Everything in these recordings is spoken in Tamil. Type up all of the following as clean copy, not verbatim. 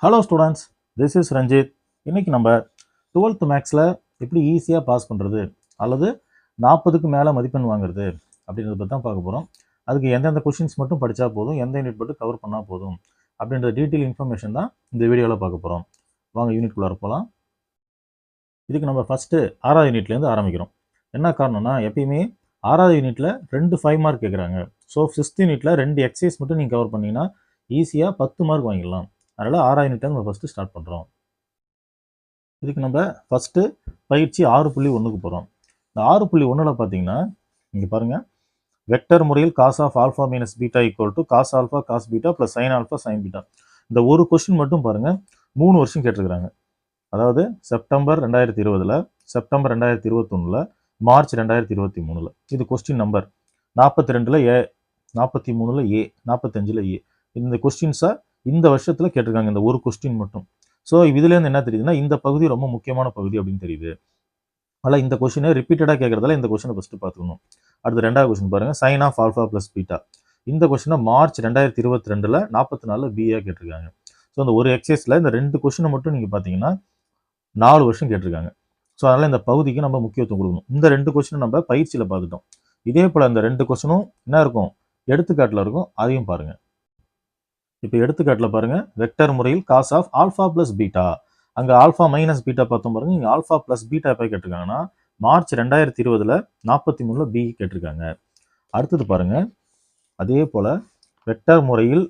Hello students, this is Ranjith. இன்றைக்கி நம்ம 12th மேக்ஸில் எப்படி ஈஸியாக பாஸ் பண்ணுறது அல்லது 40க்கு மேலே மதிப்பெண் வாங்குறது அப்படின்றத பற்றி தான் பார்க்க போகிறோம். அதுக்கு எந்தெந்த கொஷின்ஸ் மட்டும் படித்தா போதும், எந்த யூனிட் மட்டும் கவர் பண்ணால் போதும் அப்படின்ற டீட்டெயில் இன்ஃபர்மேஷன் தான் இந்த வீடியோவில் பார்க்க போகிறோம். வாங்க யூனிட்குள்ளார போகலாம். இதுக்கு நம்ம ஃபஸ்ட்டு 6வது யூனிட்லேருந்து ஆரம்பிக்கிறோம். என்ன காரணம்னா, எப்பயுமே 6வது யூனிட்டில் 2 5 மார்க் கேட்குறாங்க. ஸோ 6th யூனிட்டில் 2 எக்ஸசைஸ் மட்டும் நீங்கள் கவர் பண்ணிங்கன்னா ஈஸியாக 10 மார்க் வாங்கிடலாம். அதனால் 6வது யூனிட் நம்ம ஃபஸ்ட்டு ஸ்டார்ட் பண்ணுறோம். இதுக்கு நம்ம ஃபஸ்ட்டு பயிற்சி 6.1க்கு போகிறோம். இந்த 6.1ல் பார்த்தீங்கன்னா இங்கே பாருங்கள், வெக்டர் முறையில் cos of alpha minus beta equal to cos alpha cos beta plus sine alpha sine beta. இந்த ஒரு கொஸ்டின் மட்டும் பாருங்கள் 3 வருஷம் கேட்டிருக்கிறாங்க. அதாவது செப்டம்பர் 2020, செப்டம்பர் 2021, மார்ச் 2023. இது கொஸ்டின் நம்பர் 42ல் ஏ, 43ல் ஏ, 45ல் ஏ. இந்த கொஸ்டின்ஸை இந்த வருஷத்தில் கேட்டிருக்காங்க, இந்த ஒரு கொஸ்டின் மட்டும். ஸோ இதுலேருந்து என்ன தெரியுதுன்னா, இந்த பகுதி ரொம்ப முக்கியமான பகுதி அப்படின்னு தெரியுது. அதில் இந்த கொஸ்டினை ரிப்பீட்டடாக கேட்குறதால இந்த கொஸ்டினை ஃபஸ்ட்டு பார்த்துக்கணும். அடுத்து 2வது கொஸ்டின் பாருங்கள், sine of alpha plus beta. இந்த கொஸ்டினை மார்ச் 2022 44 பிஏ கேட்டிருக்காங்க. ஸோ அந்த ஒரு எக்ஸசைஸில் இந்த 2 கொஸ்டினை மட்டும் நீங்கள் பார்த்தீங்கன்னா 4 வருஷம் கேட்டிருக்காங்க. ஸோ அதனால் இந்த பகுதிக்கு நம்ம முக்கியத்துவம் கொடுக்கணும். இந்த 2 கொஸ்டினும் நம்ம பயிற்சியில் பார்த்துட்டோம். இதே போல் அந்த 2 கொஸ்டினும் என்ன இருக்கும், எடுத்துக்காட்டில் இருக்கும், அதையும் பாருங்கள். இப்போ எடுத்துக்காட்டில் பாருங்கள், வெக்டர் முறையில் cos of alpha plus beta. அங்கே ஆல்ஃபா மைனஸ் பீட்டா பார்த்தோம் பாருங்க, இங்கே ஆல்ஃபா ப்ளஸ் பீட்டா எப்போ கேட்டிருக்காங்கன்னா மார்ச் 2020 43 பி கேட்டிருக்காங்க. அடுத்தது பாருங்கள், அதே போல் வெக்டர் முறையில்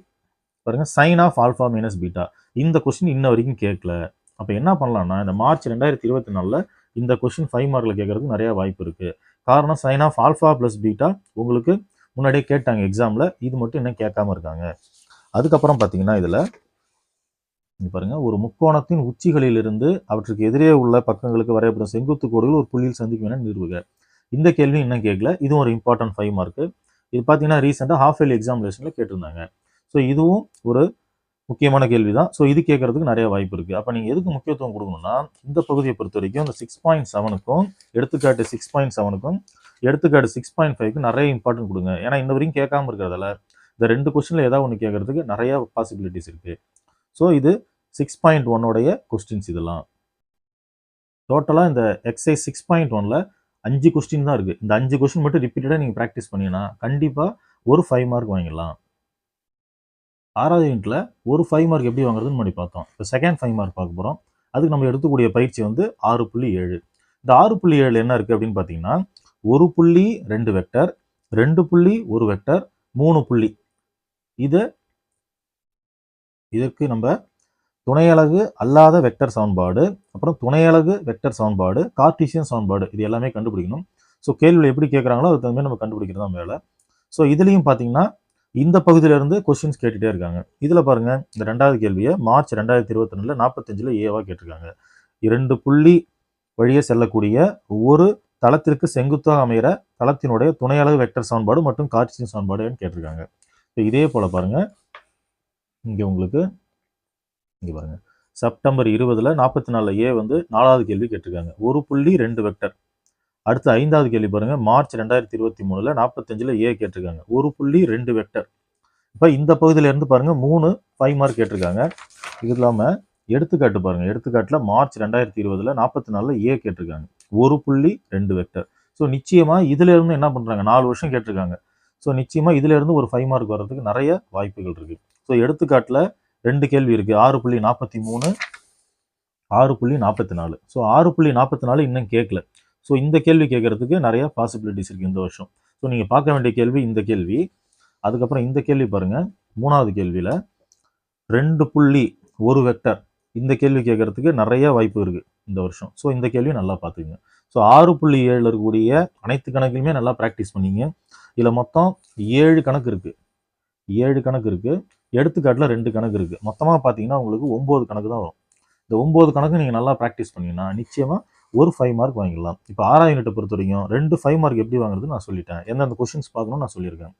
பாருங்கள் sine of alpha minus beta. இந்த கொஸ்டின் இன்ன வரைக்கும் கேட்கல. அப்போ என்ன பண்ணலாம்னா, இந்த மார்ச் 2024 இந்த கொஸ்டின் 5 மார்க்கில் கேட்கறதுக்கு நிறையா வாய்ப்பு இருக்குது. காரணம் sine of alpha plus beta உங்களுக்கு முன்னாடியே கேட்டாங்க எக்ஸாமில், இது மட்டும் இன்னும் கேட்காம இருக்காங்க. அதுக்கப்புறம் பார்த்தீங்கன்னா இதில் இங்கே பாருங்கள், ஒரு முக்கோணத்தின் உச்சிகளிலிருந்து அவற்றுக்கு எதிரே உள்ள பக்கங்களுக்கு வரையப்படும் செங்குத்து கோடுகள் ஒரு புள்ளியில் சந்திக்கும் என நிறுவுக. இந்த கேள்வி இன்னும் கேட்கல. இதுவும் ஒரு இம்பார்ட்டன்ட் 5 மார்க்கு. இது பார்த்தீங்கன்னா ரீசெண்டாக ஹாஃப் இயர்லி எக்ஸாமினேஷனில் கேட்டிருந்தாங்க. ஸோ இதுவும் ஒரு முக்கியமான கேள்வி தான். ஸோ இது கேட்கறதுக்கு நிறைய வாய்ப்பு இருக்குது. அப்போ நீங்கள் எதுக்கு முக்கியத்துவம் கொடுக்கணும்னா, இந்த பகுதியை பொறுத்த வரைக்கும் இந்த 6.7க்கும் எடுத்துக்காட்டு 6.7க்கும் எடுத்துக்காட்டு 6.5க்கு நிறைய இம்பார்ட்டன்ட் கொடுங்க. ஏன்னா இந்த வரைக்கும் கேட்காம இருக்கிறதால இந்த 2 கொஸ்டினில் ஏதாவது ஒன்று கேட்கறதுக்கு நிறைய பாசிபிலிட்டிஸ் இருக்குது. ஸோ இது 6.1 கொஸ்டின்ஸ். இதெல்லாம் டோட்டலாக இந்த எக்ஸசைஸ் 6.1ல் 5 கொஸ்டின் தான் இருக்குது. இந்த 5 கொஸ்டின் மட்டும் ரிப்பீட்டடாக நீங்கள் ப்ராக்டிஸ் பண்ணிங்கன்னா கண்டிப்பாக ஒரு 5 மார்க் வாங்கிடலாம். 6வது யூனிட்டில் ஒரு 5 மார்க் எப்படி வாங்குறதுன்னு முன்னாடி பார்த்தோம். இப்போ செகண்ட் 5 மார்க் பார்க்க போகிறோம். அதுக்கு நம்ம எடுத்துக்கூடிய பயிற்சி 6.7. இந்த 6.7 என்ன இருக்குது அப்படின்னு பார்த்தீங்கன்னா, 1 புள்ளி 2 வெக்டர், 2 புள்ளி 1 வெக்டர், 3 புள்ளி. இதற்கு நம்ம துணையலகு அல்லாத வெக்டர் சமன்பாடு, அப்புறம் துணையலகு வெக்டர் சமன்பாடு, கார்ட்டீசியன் சமன்பாடு, இது எல்லாமே கண்டுபிடிக்கணும். ஸோ கேள்வியில் எப்படி கேட்குறாங்களோ அதுக்கு தகுந்த மாதிரி நம்ம கண்டுபிடிக்கிறது தான் வேலை. ஸோ இதுலேயும் பார்த்தீங்கன்னா இந்த பகுதியிலேருந்து கொஸ்டின்ஸ் கேட்டுகிட்டே இருக்காங்க. இதில் பாருங்கள், இந்த 2வது கேள்வியை மார்ச் 2022 45 ஏவா கேட்டிருக்காங்க. 2 புள்ளி வழியே செல்லக்கூடிய ஒவ்வொரு தளத்திற்கு செங்குத்தாக அமைகிற தளத்தினுடைய துணையலகு வெக்டர் சமன்பாடு மற்றும் கார்ட்டீசியன் சமன்பாடுன்னு கேட்டிருக்காங்க. இப்போ இதே போல் பாருங்கள், இங்கே உங்களுக்கு இங்கே பாருங்கள், செப்டம்பர் 20 44 ஏ 4வது கேள்வி கேட்டிருக்காங்க. 1 புள்ளி 2 வெக்டர். அடுத்து 5வது கேள்வி பாருங்கள், மார்ச் 2023 45 ஏ கேட்டிருக்காங்க. 1 புள்ளி 2 வெக்டர். இப்போ இந்த பகுதியிலேருந்து பாருங்கள் 3 5 மார்க் கேட்டிருக்காங்க. இது இல்லாமல் எடுத்துக்காட்டு பாருங்கள், எடுத்துக்காட்டில் மார்ச் 2020 44 ஏ கேட்டிருக்காங்க. 1 புள்ளி 2 வெக்டர். ஸோ நிச்சயமாக இதிலேருந்து என்ன பண்ணுறாங்க, 4 வருஷம் கேட்டிருக்காங்க. ஸோ நிச்சயமாக இதிலேருந்து ஒரு 5 மார்க் வர்றதுக்கு நிறைய வாய்ப்புகள் இருக்குது. ஸோ எடுத்துக்காட்டில் 2 கேள்வி இருக்குது, 6.43, 6.44. ஸோ 6.44 இன்னும் கேட்கல. ஸோ இந்த கேள்வி கேட்கறதுக்கு நிறைய பாசிபிலிட்டிஸ் இருக்குது இந்த வருஷம். ஸோ நீங்கள் பார்க்க வேண்டிய கேள்வி இந்த கேள்வி. அதுக்கப்புறம் இந்த கேள்வி பாருங்கள், 3வது கேள்வியில் 2 புள்ளி 1 வெக்டர். இந்த கேள்வி கேட்கறதுக்கு நிறைய வாய்ப்பு இருக்குது இந்த வருஷம். ஸோ இந்த கேள்வி நல்லா பார்த்துக்குங்க. ஸோ 6.7 இருக்கக்கூடிய அனைத்து கணக்குலையுமே நல்லா ப்ராக்டிஸ் பண்ணிங்க. இதில் மொத்தம் 7 கணக்கு இருக்குது. 7 கணக்கு இருக்குது. எடுத்துக்காட்டில் 2 கணக்கு இருக்குது. மொத்தமாக பார்த்தீங்கன்னா உங்களுக்கு 9 கணக்கு தான் வரும். இந்த 9 கணக்கு நீங்கள் நல்லா ப்ராக்டிஸ் பண்ணிங்கன்னா நிச்சயமாக ஒரு 5 மார்க் வாங்கிடலாம். இப்போ 6வது யூனிட்டை பொறுத்த வரைக்கும் 2 5 மார்க் எப்படி வாங்குறது நான் சொல்லிட்டேன். எந்தெந்த கொஸ்டின்ஸ் பார்க்கணும்னு நான் சொல்லியிருக்கேன்.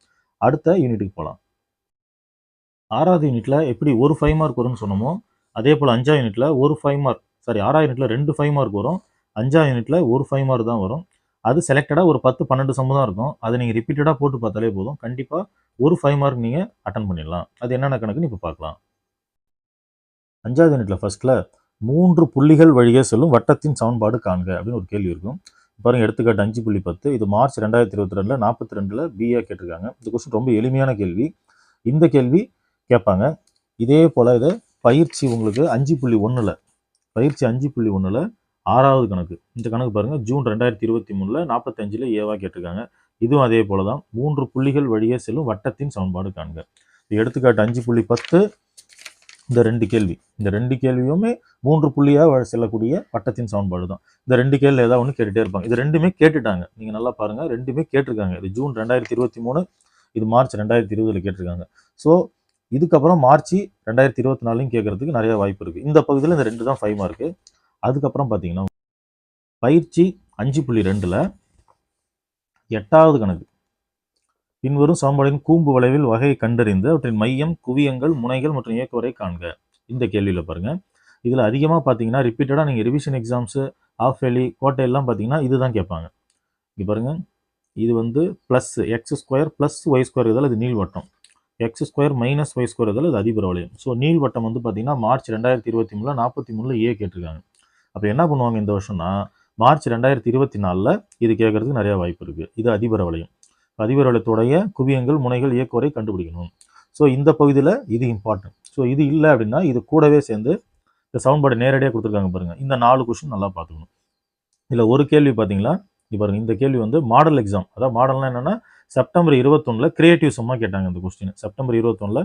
அடுத்த யூனிட்டுக்கு போகலாம். 6வது யூனிட்டில் எப்படி ஒரு 5 மார்க் வரும்னு சொன்னோமோ அதே போல் 5வது யூனிட்டில் ஒரு 5 மார்க், 6வது யூனிட்டில் 2 5 மார்க் வரும். 5வது யூனிட்டில் ஒரு 5 மார்க் தான் வரும். அது செலக்டடாக ஒரு 10 12 சம்மு தான் இருக்கும். அதை நீங்கள் ரிப்பீட்டடாக போட்டு பார்த்தாலே போதும், கண்டிப்பாக ஒரு 5 மார்க் நீங்கள் அட்டன் பண்ணிடலாம். அது என்னென்ன கணக்குன்னு இப்போ பார்க்கலாம். 5வது யூனிட்டில் ஃபர்ஸ்ட்டில் 3 புள்ளிகள் வழியே செல்லும் வட்டத்தின் சமன்பாடு காண்க அப்படின்னு ஒரு கேள்வி இருக்கும். பாருங்கள், எடுத்துக்காட்டு 5.10, இது மார்ச் 2022 42 பிஏ கேட்டிருக்காங்க. இந்த கொஸ்டின் ரொம்ப எளிமையான கேள்வி. இந்த கேள்வி கேட்பாங்க. இதே போல் இதை பயிற்சி உங்களுக்கு 5.1 பயிற்சி 5.1 6வது கணக்கு. இந்த கணக்கு பாருங்கள், ஜூன் 2023 45 ஏவா கேட்டிருக்காங்க. இதுவும் அதே போல தான், 3 புள்ளிகள் வழியே செல்லும் வட்டத்தின் சமன்பாடு காண்க. எடுத்துக்காட்டு 5.10, இந்த ரெண்டு கேள்வியுமே 3 புள்ளியாக செல்லக்கூடிய வட்டத்தின் சமன்பாடு தான். இந்த 2 கேள்வி ஏதாவது ஒன்று கேட்டுகிட்டே இருப்பாங்க. இது ரெண்டுமே கேட்டுட்டாங்க, நீங்கள் நல்லா பாருங்கள், ரெண்டுமே கேட்டிருக்காங்க. இது ஜூன் 2023, இது மார்ச் 2020 கேட்டிருக்காங்க. ஸோ இதுக்கப்புறம் மார்ச் 2024 கேட்கறதுக்கு நிறைய வாய்ப்பு இருக்குது. இந்த பகுதியில் இந்த 2 தான் 5 மார்க்கு. அதுக்கப்புறம் பார்த்தீங்கன்னா பயிற்சி 5.2 8வது கணக்கு. பின்வரும் சமன்பாடின் கூம்பு வளைவில் வகையை கண்டறிந்து அவற்றின் மையம், குவியங்கள், முனைகள் மற்றும் இயக்குவரை காண்க. இந்த கேள்வியில் பாருங்க, இதில் அதிகமாக பார்த்தீங்கன்னா ரிப்பீட்டடாக நீங்கள் ரிவிஷன் எக்ஸாம்ஸு, ஆஃப் எலி, கோட்டை எல்லாம் பார்த்தீங்கன்னா இதுதான் கேட்பாங்க. இங்கே பாருங்க, இது வந்து ப்ளஸ் x² + y² இதில் இது நீள்வட்டம், x² - y² இதில் இது அதிபர வளையம். ஸோ நீள்வட்டம் வந்து பார்த்தீங்கன்னா மார்ச் 2023 43 ஏ கேட்டிருக்காங்க. அப்போ என்ன பண்ணுவாங்க இந்த வருஷம்னா, மார்ச் 2024 இது கேட்கறதுக்கு நிறைய வாய்ப்பு இருக்குது. இது அதிபர வளையம். அதிபர வளையத்துடைய குவியங்கள், முனைகள், இயக்குவரை கண்டுபிடிக்கணும். ஸோ இந்த பகுதியில் இது இம்பார்ட்டன்ட். ஸோ இது இல்லை அப்படின்னா இது கூடவே சேர்ந்து இந்த சமன்பாடு நேரடியாக கொடுத்துருக்காங்க பாருங்கள். இந்த 4 கொஸ்டின் நல்லா பார்த்துக்கணும். இதில் ஒரு கேள்வி பார்த்தீங்களா, இது பாருங்கள், இந்த கேள்வி வந்து மாடல் எக்ஸாம். அதாவது மாடல்னா என்னென்னா செப்டம்பர் 21 கிரியேட்டிவ் சம்மாக கேட்டாங்க. இந்த கொஸ்டின் செப்டம்பர் 21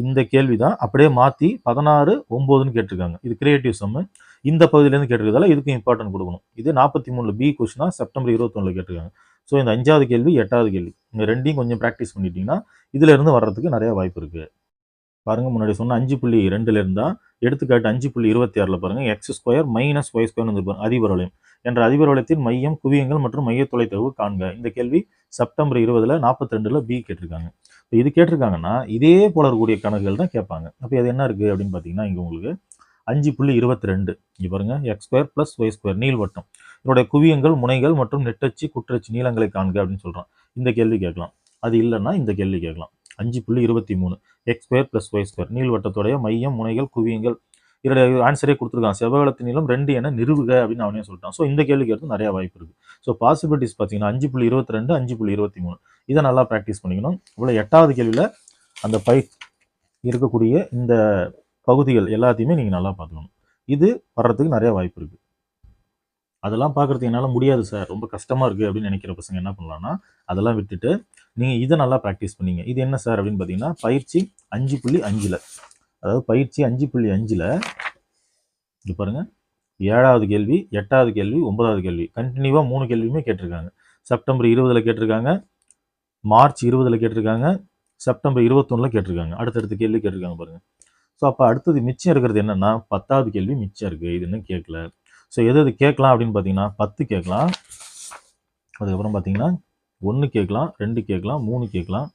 இந்த கேள்வி தான் அப்படியே மாற்றி 16/9 கேட்டிருக்காங்க. இது கிரியேட்டிவ் சம்மு. இந்த பகுதியிலேருந்து கேட்டிருக்கிறதால இதுக்கு இம்பார்ட்டன்ட் கொடுக்கணும். இது 43 பி கொஸ்டினாக செப்டம்பர் 21 கேட்டிருக்காங்க. ஸோ இந்த 5வது கேள்வி 8வது கேள்வி இந்த ரெண்டையும் கொஞ்சம் ப்ராக்டிஸ் பண்ணிட்டீங்கன்னா இதில் இருந்து வர்றதுக்கு நிறைய வாய்ப்பு இருக்குது. பாருங்கள், முன்னாடி சொன்ன 5.2 இருந்தால் எடுத்துக்காட்டு 5.26 பாருங்கள், x² - y² இருப்பாங்க. அதிபர வளையம் என்ற அதிபர வளையத்தின் மையம், குவியங்கள் மற்றும் மைய தொலைத்தொகுப்பு காண்க. இந்த கேள்வி செப்டம்பர் 20 42 பி கேட்டிருக்காங்க. இப்போ இது கேட்டிருக்காங்கன்னா இதே போல இருக்கக்கூடிய கணக்குகள் தான் கேட்பாங்க. அப்போ அது என்ன இருக்குது அப்படின்னு பார்த்தீங்கன்னா, இங்கே உங்களுக்கு 5.22 இங்கே பாருங்கள், x² + y² நீள்வட்டம், இதனுடைய குவியங்கள், முனைகள் மற்றும் நெட்டச்சு, குற்றச்சு நீளங்களை காண்க அப்படின்னு சொல்கிறான். இந்த கேள்வி கேட்கலாம். அது இல்லைன்னா இந்த கேள்வி கேட்கலாம். 5.23 x² + y² நீள்வட்டத்துடைய மையம், முனைகள், குவியங்கள், இதோட ஆன்சரே கொடுத்துருக்கான். செவ்வகத்தின் நீளம் 2 என நிறுவுக அப்படின்னு அவனே சொல்லிட்டான். ஸோ இந்த கேள்வி கேட்கறது நிறைய வாய்ப்பு இருக்குது. ஸோ பாசிபிலிட்டிஸ் பார்த்தீங்கன்னா 5.22 5.23 இதை நல்லா ப்ராக்டிஸ் பண்ணிக்கணும். இவ்வளோ 8வது கேள்வியில் அந்த இருக்கக்கூடிய இந்த பகுதிகள் எல்லாத்தையுமே நீங்கள் நல்லா பார்த்துக்கணும். இது வர்றதுக்கு நிறைய வாய்ப்பு இருக்குது. அதெல்லாம் பார்க்குறதுக்கு என்னால் முடியாது சார், ரொம்ப கஷ்டமாக இருக்குது அப்படின்னு நினைக்கிற பசங்க என்ன பண்ணலான்னா, அதெல்லாம் விட்டுட்டு நீங்கள் இதை நல்லா ப்ராக்டிஸ் பண்ணீங்க. இது என்ன சார் அப்படின்னு பார்த்தீங்கன்னா, பயிற்சி 5.5 அதாவது பயிற்சி 5.5 இது பாருங்கள், 7வது கேள்வி, 8வது கேள்வி, 9வது கேள்வி கண்டினியூவாக 3 கேள்வியுமே கேட்டிருக்காங்க. செப்டம்பர் 20 கேட்டிருக்காங்க, மார்ச் 20 கேட்டிருக்காங்க, செப்டம்பர் 21 கேட்டிருக்காங்க. அடுத்தடுத்த கேள்வி கேட்டிருக்காங்க பாருங்கள். ஸோ அப்போ அடுத்தது மிச்சம் இருக்கிறது என்னென்னா 10வது கேள்வி மிச்சம் இருக்குது. இது இன்னும் கேட்கல. ஸோ எது கேட்கலாம் அப்படின்னு பார்த்தீங்கன்னா 10 கேட்கலாம், அதுக்கப்புறம் பார்த்தீங்கன்னா 1 கேட்கலாம், 2 கேட்கலாம், 3 கேட்கலாம்,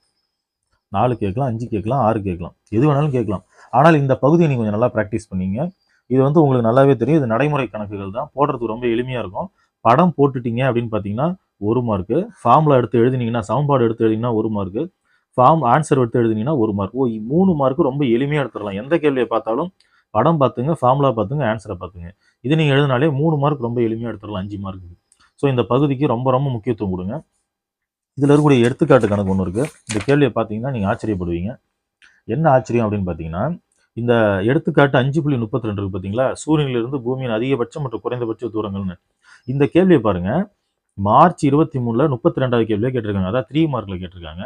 4 கேட்கலாம், 5 கேட்கலாம், 6 கேட்கலாம், எது வேணாலும் கேட்கலாம். ஆனால் இந்த பகுதியை நீங்கள் கொஞ்சம் நல்லா ப்ராக்டிஸ் பண்ணீங்க. இது வந்து உங்களுக்கு நல்லாவே தெரியும். இது நடைமுறை கணக்குகள் தான், போடுறதுக்கு ரொம்ப எளிமையாக இருக்கும். படம் போட்டுட்டீங்க அப்படின்னு பார்த்தீங்கன்னா 1 மார்க்கு, ஃபார்முலா எடுத்து எழுதினீங்கன்னா, சமன்பாடு எடுத்து எழுதினீங்கன்னா 1 மார்க்கு, ஆன்சர் எடுத்து எழுதினீங்கன்னா 1 மார்க். 3 மார்க்கு ரொம்ப எளிமையாக எடுத்துடலாம். எந்த கேள்வியை பார்த்தாலும் படம் பார்த்துங்க, ஃபார்முலா பார்த்துங்க, ஆன்சரை பார்த்துங்க. இது நீங்கள் எழுதினாலே 3 மார்க் ரொம்ப எளிமையாக எடுத்துடலாம் 5 மார்க்கு. ஸோ இந்த பகுதிக்கு ரொம்ப ரொம்ப முக்கியத்துவம் கொடுங்க. இதில் இருக்கக்கூடிய எடுத்துக்காட்டு கணக்கு ஒன்று இருக்குது. இந்த கேள்வியை பார்த்தீங்கன்னா நீங்கள் ஆச்சரியப்படுவீங்க. என்ன ஆச்சரியம் அப்படின்னு பார்த்தீங்கன்னா, இந்த எடுத்துக்காட்டு 5.32 இருக்குது பார்த்தீங்களா, சூரியனிலிருந்து பூமியின் அதிகபட்சம் மற்றும் குறைந்தபட்ச தூரங்கள்னு. இந்த கேள்வியை பாருங்கள், மார்ச் 23 32வது கேள்வியாக கேட்டிருக்காங்க. அதாவது 3 மார்க்கில் கேட்டிருக்காங்க.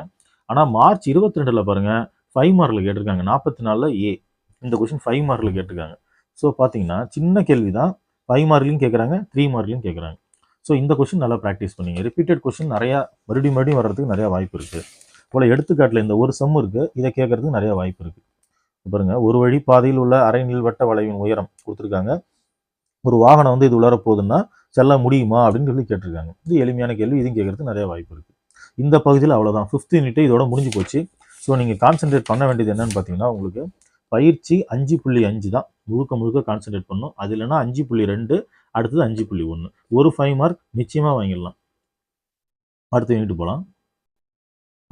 ஆனால் மார்ச் 22 பாருங்கள் 5 மார்க்கில் கேட்டிருக்காங்க. 44 ஏ. இந்த கொஸ்டின் 5 மார்க்கில் கேட்டிருக்காங்க. ஸோ பார்த்தீங்கன்னா சின்ன கேள்வி தான், 5 மார்க்லையும் கேட்குறாங்க, 3 மார்க்லையும் கேட்குறாங்க. ஸோ இந்த கொஸ்டின் நல்லா ப்ராக்டிஸ் பண்ணிங்க. ரிப்பீட்டட் கொஸ்டின் நிறையா மறுபடியும் வர்றதுக்கு நிறையா வாய்ப்பு இருக்குது. போல் எடுத்துக்காட்டில் இந்த ஒரு சம் இருக்குது, இதை கேட்கறதுக்கு நிறையா வாய்ப்பு இருக்குது. பாருங்க, ஒரு வழி பாதையில் உள்ள அரை நீள்வட்ட வளைவின் உயரம் கொடுத்துருக்காங்க. ஒரு வாகனம் வந்து இது உள்ளார போகுதுன்னா செல்ல முடியுமா அப்படின்னு சொல்லி கேட்டிருக்காங்க. இது எளிமையான கேள்வி, இதையும் கேட்கறதுக்கு நிறைய வாய்ப்பு இருக்குது. இந்த பகுதியில் அவ்வளோதான், 5th யூனிட் இதோட முடிஞ்சு போச்சு. ஸோ நீங்கள் கான்சென்ட்ரேட் பண்ண வேண்டியது என்னன்னு பார்த்தீங்கன்னா, உங்களுக்கு பயிற்சி 5.5 தான் முழுக்க கான்சென்ட்ரேட் பண்ணணும். அது இல்லைன்னா 5.2, அடுத்தது 5.1, ஒரு 5 மார்க் நிச்சயமாக வாங்கிடலாம். அடுத்த யூனிட் போகலாம்.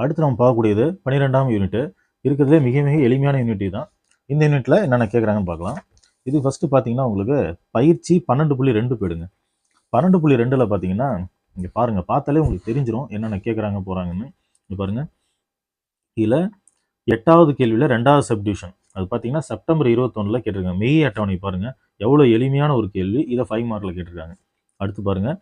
அடுத்து நம்ம பார்க்கக்கூடியது 12ஆம் யூனிட். இருக்கிறதுலே மிக மிக எளிமையான யூனிட் தான். இந்த யூனிட்டில் என்னென்ன கேட்குறாங்கன்னு பார்க்கலாம். இது ஃபஸ்ட்டு பார்த்தீங்கன்னா உங்களுக்கு பயிற்சி 12.2 போயிடுங்க. 12.2ல் பார்த்தீங்கன்னா இங்கே பாருங்கள், பார்த்தாலே உங்களுக்கு தெரிஞ்சிடும் என்னென்ன கேட்குறாங்க போகிறாங்கன்னு. இங்கே பாருங்கள், இதில் 8வது கேள்வியில் 2வது சப்டிவிஷன் அது பார்த்தீங்கன்னா செப்டம்பர் 21ல் கேட்டிருக்காங்க. மெய் அட்டவணை பாருங்கள், எவ்வளோ எளிமையான ஒரு கேள்வி. இதை 5 மார்க்கில் கேட்டிருக்காங்க. அடுத்து பாருங்கள்,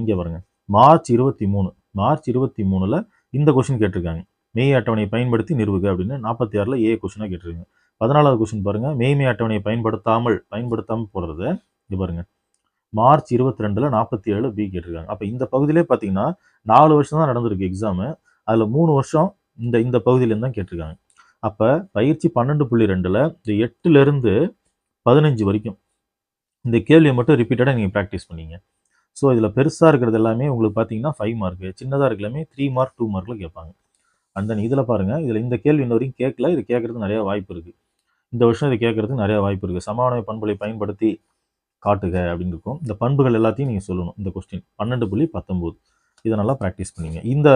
இங்கே பாருங்கள், மார்ச் 23ல் இந்த கொஷின் கேட்டிருக்காங்க. மெய் அட்டவணையை பயன்படுத்தி நிறுவுக அப்படின்னு 46ல் ஏ கொஷினாக கேட்டிருக்காங்க. 14வது கொஷின் பாருங்கள், மெய் அட்டவணையை பயன்படுத்தாமல் போடுறது. இங்கே பாருங்கள், மார்ச் 22ல் 47 பி கேட்டிருக்காங்க. அப்போ இந்த பகுதியிலே பார்த்தீங்கன்னா 4 வருஷம் தான் நடந்திருக்கு எக்ஸாமு. அதில் 3 வருஷம் இந்த பகுதியிலேருந்து தான் கேட்டிருக்காங்க. அப்போ பயிற்சி 12.2ல் இந்த 8லேருந்து 15 வரைக்கும் இந்த கேள்வியை மட்டும் ரிப்பீட்டடாக நீங்கள் ப்ராக்டிஸ் பண்ணீங்க. ஸோ இதில் பெருசாக இருக்கிறது எல்லாமே உங்களுக்கு பார்த்தீங்கன்னா 5 மார்க்கு, சின்னதாக இருக்க எல்லாமே 3 மார்க் 2 மார்க்கில் கேட்பாங்க. அண்ட் தென் இதில் பாருங்கள், இதில் இந்த கேள்வி இன்ன வரைக்கும் கேட்கல. இது கேட்கறதுக்கு நிறையா வாய்ப்பு இருக்குது. இந்த வருஷம் இது கேட்கறதுக்கு நிறையா வாய்ப்பு இருக்குது. சமமான பண்புகளை பயன்படுத்தி காட்டுக அப்படின்னு இருக்கும். இந்த பண்புகள் எல்லாத்தையும் நீங்கள் சொல்லணும். இந்த கொஸ்டின் 12.19 இதை நல்லா ப்ராக்டிஸ் பண்ணிங்க. இந்த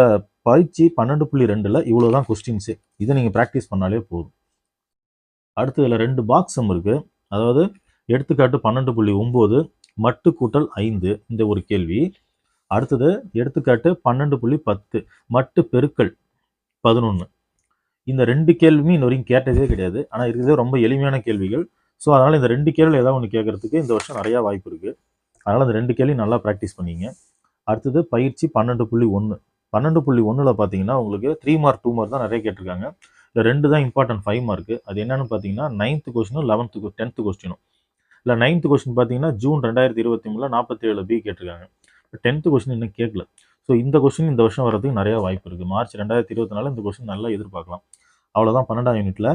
பயிற்சி 12.2ல் இவ்வளோ தான் கொஸ்டின்ஸு. இதை நீங்கள் ப்ராக்டிஸ் பண்ணாலே போதும். அடுத்து இதில் 2 பாக்ஸ் சம் இருக்குது. அதாவது எடுத்துக்காட்டு 12.9 மட்டு கூட்டல் 5 இந்த ஒரு கேள்வி. அடுத்தது எடுத்துக்காட்டு 12.10 மட்டு பெருக்கல் 11. இந்த 2 கேள்வியுமே இன்ன வரைக்கும் கேட்டதே கிடையாது. ஆனால் இருக்கிறதே ரொம்ப எளிமையான கேள்விகள். ஸோ அதனால் இந்த 2 கேள்வி ஏதாவது ஒன்று கேட்கறதுக்கு இந்த வருஷம் நிறையா வாய்ப்பு இருக்குது. அதனால் இந்த 2 கேள்வி நல்லா ப்ராக்டிஸ் பண்ணிங்க. அடுத்தது பயிற்சி 12.1. 12.1ல் பார்த்தீங்கன்னா உங்களுக்கு 3 மார்க் 2 மார்க் தான் நிறைய கேட்டிருக்காங்க. இந்த 2 தான் இம்பார்ட்டன்ட் 5 மார்க்கு. அது என்னன்னு பார்த்தீங்கன்னா 9th கொஸ்டினும் 10th கொஸ்டினும். இல்லை 9th கொஸ்டின் பார்த்தீங்கன்னா ஜூன் 2023ல் 47 பி கேட்டிருக்காங்க. 10th கொஸ்டின் இன்னும் கேட்கல. ஸோ இந்த கொஸ்டின் இந்த வருஷம் வரதுக்கு நிறையா வாய்ப்பு இருக்குது. மார்ச் 2024 இந்த கொஸ்டின் நல்லா எதிர்பார்க்கலாம். அவ்வளோதான் 12ஆம் யூனிட்டில்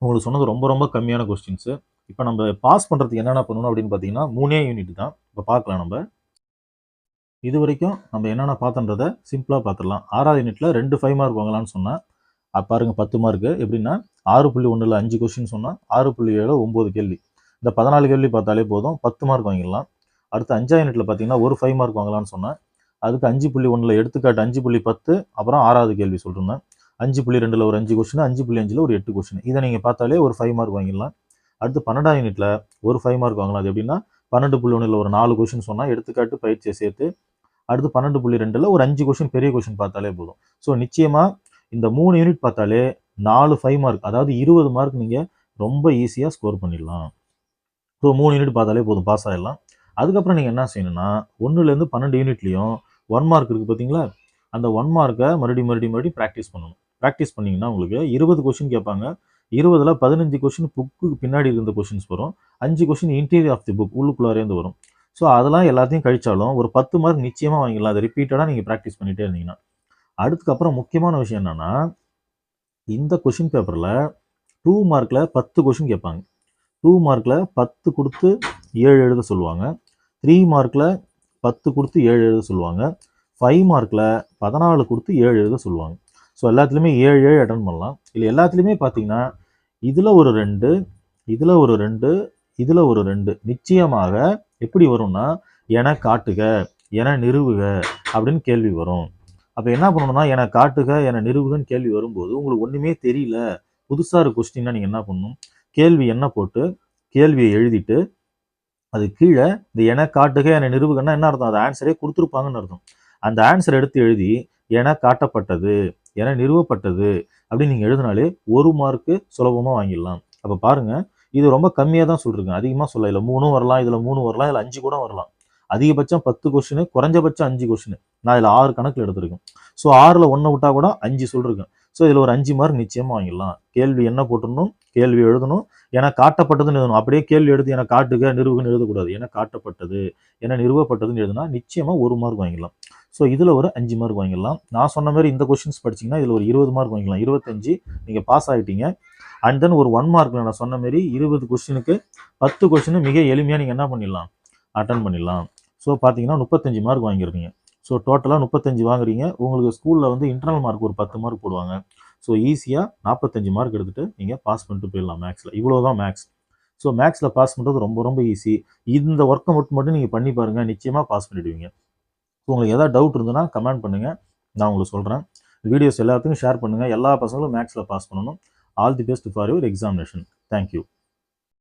உங்களுக்கு சொன்னது ரொம்ப ரொம்ப கம்மியான கொஸ்டின்ஸு. இப்போ நம்ம பாஸ் பண்ணுறதுக்கு என்னென்ன பண்ணணும் அப்படின்னு பார்த்தீங்கன்னா 3 யூனிட் தான். இப்போ பார்க்கலாம். நம்ம இது வரைக்கும் நம்ம என்னென்ன பார்த்தன்றதை சிம்பிளாக பார்த்துடலாம். 6வது யூனிட்டில் 2 5 மார்க் வாங்கலாம்னு சொன்னால் பாருங்க 10 மார்க்கு. எப்படின்னா 6.1ல் 5 கொஸ்டின் சொன்னால் 6.7 9 கேள்வி. இந்த 14 கேள்வி பார்த்தாலே போதும் 10 மார்க் வாங்கிடலாம். அடுத்து 5ஆம் யூனிட்டில் பார்த்தீங்கன்னா ஒரு 5 மார்க் வாங்கலாம்னு சொன்னேன். அதுக்கு 5.1ல் எடுத்துக்காட்டு 5.10 அப்புறம் 6வது கேள்வி சொல்லிருந்தேன். 5.2ல் ஒரு 5 கொஸ்டின், 5.5ல் ஒரு 8 கொஸ்டின். இதை நீங்கள் பார்த்தாலே ஒரு 5 மார்க் வாங்கிடலாம். அடுத்து 12ஆம் யூனிட்டில் ஒரு 5 மார்க் வாங்கலாம். அது எப்படின்னா 12.1ல் ஒரு 4 கொஸ்டின் சொன்னால் எடுத்துக்காட்டு பயிற்சியை சேர்த்து. அடுத்து 12.2ல் ஒரு 5 கொஸ்டின் பெரிய கொஸ்டின் பார்த்தாலே போதும். ஸோ நிச்சயமாக இந்த 3 யூனிட் பார்த்தாலே 4 5 மார்க், அதாவது 20 மார்க் நீங்கள் ரொம்ப ஈஸியாக ஸ்கோர் பண்ணிடலாம். ஸோ 3 யூனிட் பார்த்தாலே போதும், பாஸ் ஆகிடலாம். அதுக்கப்புறம் நீங்கள் என்ன செய்யணும்னா 1லேருந்து 12 யூனிட்லேயும் 1 மார்க் இருக்குது பார்த்தீங்களா, அந்த 1 மார்க்கை மறுபடியும் ப்ராக்டிஸ் பண்ணணும். ப்ராக்டிஸ் பண்ணிங்கன்னா உங்களுக்கு 20 கொஸ்டின் கேட்பாங்க. 20ல் 15 கொஸ்டின் புக்கு பின்னாடி இருந்த கொஸ்டின்ஸ் வரும். 5 question interior of the book உள்ளுக்குள்ளாரேந்து வரும். ஸோ அதெல்லாம் எல்லாத்தையும் கழிச்சாலும் ஒரு 10 மார்க் நிச்சயமாக வாங்கிடலாம். அதை ரிப்பீட்டடாக நீங்கள் ப்ராக்டிஸ் பண்ணிகிட்டே இருந்தீங்கன்னா. அதுக்கப்புறம் முக்கியமான விஷயம் என்னென்னா, இந்த கொஷின் பேப்பரில் 2 மார்க்கில் 10 கொஷின் கேட்பாங்க. 2 மார்க்கில் 10 கொடுத்து 7 எழுத சொல்லுவாங்க. 3 மார்க்கில் 10 கொடுத்து 7 எழுத சொல்லுவாங்க. 5 மார்க்கில் 14 கொடுத்து 7 எழுத சொல்லுவாங்க. ஸோ எல்லாத்துலேயுமே 7 அட்டன் பண்ணலாம். இல்லை எல்லாத்துலேயுமே பார்த்தீங்கன்னா இதில் ஒரு 2, இதில் ஒரு 2, இதில் ஒரு 2 நிச்சயமாக எப்படி வரும்னா என காட்டுக, என நிறுவுக அப்படின்னு கேள்வி வரும். அப்போ என்ன பண்ணணும்னா என காட்டுக, என நிறுவுகன்னு கேள்வி வரும்போது உங்களுக்கு ஒன்றுமே தெரியல, புதுசாக ஒரு கொஸ்டின்னா நீங்கள் என்ன பண்ணணும், கேள்வி என்ன போட்டு கேள்வியை எழுதிட்டு அது கீழே இந்த என காட்டுக, என நிறுவுகன்னா என்ன அர்த்தம், அது ஆன்சரே கொடுத்துருப்பாங்கன்னு அர்த்தம். அந்த ஆன்சர் எடுத்து எழுதி என காட்டப்பட்டது, என நிறுவப்பட்டது அப்படின்னு நீங்கள் எழுதினாலே 1 மார்க்கு சுலபமாக வாங்கிடலாம். அப்போ பாருங்கள், இது ரொம்ப கம்மியாக தான் சொல்லிருக்கேன், அதிகமாக சொல்ல. இல்லை 3 வரலாம், இதில் 3 வரலாம், இதில் 5 கூட வரலாம். அதிகபட்சம் 10 கொஸ்டின், குறைஞ்சபட்சம் 5 கொஸ்டின். நான் இதில் 6 கணக்கில் எடுத்திருக்கேன். ஸோ 6ல் 1 விட்டால் கூட 5 சொல்லிருக்கேன். ஸோ இதில் ஒரு 5 மார்க் நிச்சயமாக வாங்கிடலாம். கேள்வி என்ன போட்டுடணும், கேள்வி எழுதணும், என காட்டப்பட்டதுன்னு எழுதணும். அப்படியே கேள்வி எடுத்து என காட்டுக நிறுவுகன்னு எழுதக்கூடாது. என காட்டப்பட்டது, என நிறுவப்பட்டதுன்னு எழுதுனா நிச்சயமாக 1 மார்க் வாங்கிடலாம். ஸோ இதில் ஒரு 5 மார்க் வாங்கிடலாம். நான் சொன்ன மாதிரி இந்த கொஸ்டின்ஸ் படிச்சிங்கன்னா இதில் ஒரு 20 மார்க் வாங்கிடலாம். 25 நீங்கள் பாஸ் ஆகிட்டீங்க. அண்ட் தென் ஒரு 1 மார்க்கில் நான் சொன்ன மாதிரி 20 கொஸ்டினுக்கு 10 கொஸ்டின் மிக எளிமையாக நீங்கள் என்ன பண்ணிடலாம், அட்டன் பண்ணிடலாம். ஸோ பார்த்தீங்கன்னா 35 மார்க் வாங்கிடுறீங்க. ஸோ டோட்டலாக 35 வாங்குறீங்க. உங்களுக்கு ஸ்கூலில் வந்து இன்டர்னல் மார்க் ஒரு 10 மார்க் போடுவாங்க. ஸோ ஈஸியாக 45 மார்க் எடுத்துகிட்டு நீங்கள் பாஸ் பண்ணிட்டு போயிடலாம் மேக்ஸில். இவ்வளோ தான் மேக்ஸ். ஸோ மேக்ஸில் பாஸ் பண்ணுறது ரொம்ப ரொம்ப ஈஸி. இந்த ஒர்க்கை மட்டும் நீங்கள் பண்ணி பாருங்கள், நிச்சயமாக பாஸ் பண்ணிவிடுவீங்க. ஸோ உங்களுக்கு எதாவது டவுட் இருந்ததுன்னா கமெண்ட் பண்ணுங்கள், நான் உங்களுக்கு சொல்கிறேன். வீடியோஸ் எல்லாத்துக்கும் ஷேர் பண்ணுங்கள். எல்லா பசங்களும் மேக்ஸில் பாஸ் பண்ணணும். All the best for your examination. Thank you.